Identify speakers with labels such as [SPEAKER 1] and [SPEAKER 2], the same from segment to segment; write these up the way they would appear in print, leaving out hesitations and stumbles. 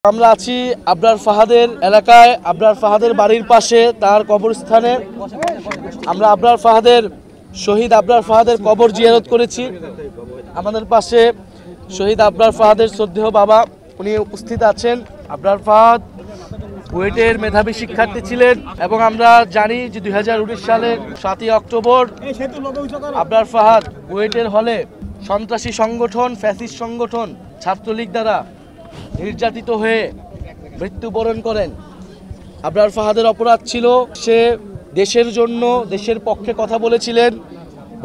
[SPEAKER 1] আমরা আছি আবরার ফাহাদের এলাকায়, আবরার ফাহাদের বাড়ির পাশে তার কবরস্থানে। আমরা আবরার ফাহাদের শহীদ আবরার ফাহাদের কবর জিয়ারত করেছি। আমাদের পাশে শহীদ আবরার ফাহাদের শ্রদ্ধেয় বাবা, উনি উপস্থিত আছেন। আবরার ফাহাদ বুয়েটের মেধাবী শিক্ষার্থী ছিলেন এবং আমরা জানি যে 2019 সালের 7ই অক্টোবর আবরার ফাহাদ বুয়েটের হলে সন্ত্রাসী সংগঠন, ফ্যাসিস্ট সংগঠন ছাত্রলীগ দ্বারা নির্যাতিত হয়ে মৃত্যুবরণ করেন। আবরার ফাহাদের অপরাধ ছিল সে দেশের জন্য, দেশের পক্ষে কথা বলেছিলেন।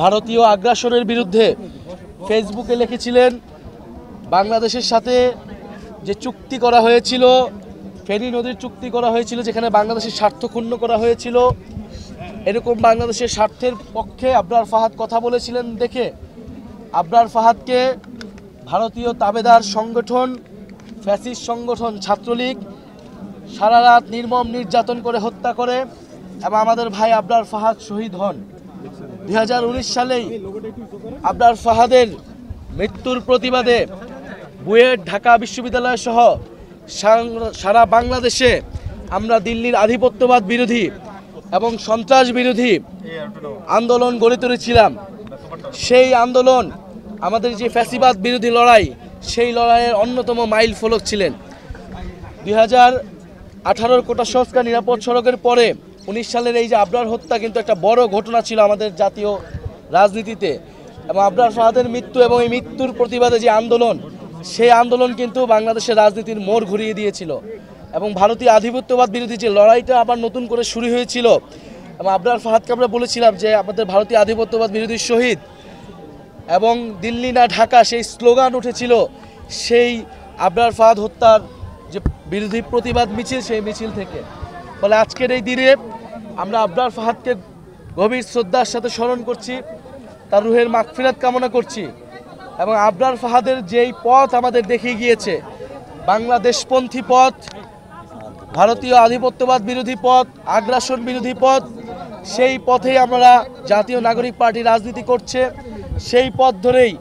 [SPEAKER 1] ভারতীয় আগ্রাসনের বিরুদ্ধে ফেসবুকে লিখেছিলেন, বাংলাদেশের সাথে যে চুক্তি করা হয়েছিল, ফেনী নদীর চুক্তি করা হয়েছিল, যেখানে বাংলাদেশের স্বার্থ ক্ষুণ্ণ করা হয়েছিল, এরকম বাংলাদেশের স্বার্থের পক্ষে আবরার ফাহাদ কথা বলেছিলেন দেখে আবরার ফাহাদকে ভারতীয় তাবেদার সংগঠন, ফ্যাসিস্ট সংগঠন ছাত্রলীগ সারা রাত নির্মম নির্যাতন করে হত্যা করে এবং আমাদের ভাই আবরার ফাহাদ শহীদ হন। 2019 সালেই আবরার ফাহাদের মৃত্যুর প্রতিবাদে বুয়েট, ঢাকা বিশ্ববিদ্যালয় সহ সারা বাংলাদেশে আমরা দিল্লির আধিপত্যবাদ বিরোধী এবং সন্ত্রাস বিরোধী আন্দোলন গড়ে তুলেছিলাম। সেই আন্দোলন, আমাদের যে ফ্যাসিবাদ বিরোধী লড়াই, সেই লড়াইয়ের অন্যতম মাইল ফলক ছিলেন। 2018 কোটা সংস্কার নিরাপদ সড়কের পরে 19 সালের এই যে আবরার হত্যা কিন্তু একটা বড় ঘটনা ছিল আমাদের জাতীয় রাজনীতিতে। এবং আবরার ফাহাদের মৃত্যু এবং এই মৃত্যুর প্রতিবাদে যে আন্দোলন, সেই আন্দোলন কিন্তু বাংলাদেশের রাজনীতির মোড় ঘুরিয়ে দিয়েছিল এবং ভারতীয় আধিপত্যবাদ বিরোধী যে লড়াইটা আবার নতুন করে শুরু হয়েছিল। এবং আবরার ফাহাদকে আমরা বলেছিলাম যে আমাদের ভারতীয় আধিপত্যবাদ বিরোধী শহীদ এবং দিল্লি না ঢাকা, সেই স্লোগান উঠেছিল সেই আবরার ফাহাদ হত্যার যে বিরোধী প্রতিবাদ মিছিল, সেই মিছিল থেকে। ফলে আজকের এই দিনে আমরা আবরার ফাহাদকে গভীর শ্রদ্ধার সাথে স্মরণ করছি, তার রুহের মাগফিরাত কামনা করছি। এবং আবরার ফাহাদের যেই পথ আমাদের দেখিয়ে গিয়েছে, বাংলাদেশপন্থী পথ, ভারতীয় আধিপত্যবাদ বিরোধী পথ, আগ্রাসন বিরোধী পথ, সেই পথেই আমরা জাতীয় নাগরিক পার্টি রাজনীতি করছে। সেই পথ ধরেই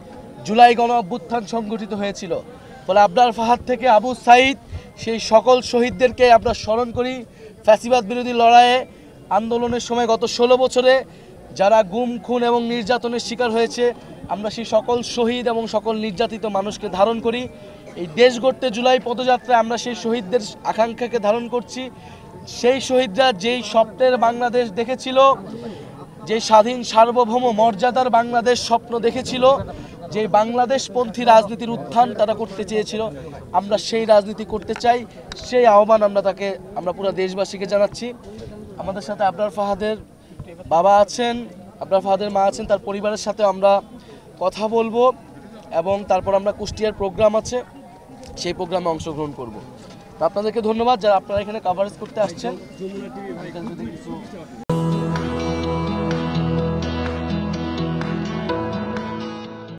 [SPEAKER 1] জুলাই গণ অভ্যুত্থান সংগঠিত হয়েছিল। ফলে আবরার ফাহাদ থেকে আবু সাঈদ, সেই সকল শহীদদেরকে আমরা স্মরণ করি। ফ্যাসিবাদ বিরোধী লড়াইয়ে আন্দোলনের সময় গত 16 বছরে যারা গুম, খুন এবং নির্যাতনের শিকার হয়েছে, আমরা সেই সকল শহীদ এবং সকল নির্যাতিত মানুষকে ধারণ করি। এই দেশ গড়তে জুলাই পদযাত্রায় আমরা সেই শহীদদের আকাঙ্ক্ষাকে ধারণ করছি। সেই শহীদরা যেই স্বপ্নের বাংলাদেশ দেখেছিল, যে স্বাধীন সার্বভৌম মর্যাদার বাংলাদেশ স্বপ্ন দেখেছিল, যে বাংলাদেশপন্থী রাজনীতির উত্থান তারা করতে চেয়েছিল, আমরা সেই রাজনীতি করতে চাই। সেই আহ্বান আমরা পুরো দেশবাসীকে জানাচ্ছি। আমাদের সাথে আবরার ফাহাদের বাবা আছেন, আবরার ফাহাদের মা আছেন, তার পরিবারের সাথে আমরা কথা বলবো এবং তারপর আমরা কুষ্টিয়ার প্রোগ্রাম আছে, সেই প্রোগ্রামে অংশগ্রহণ করব। তো আপনাদেরকে ধন্যবাদ যারা আপনারা এখানে কভারেজ করতে আসছেন।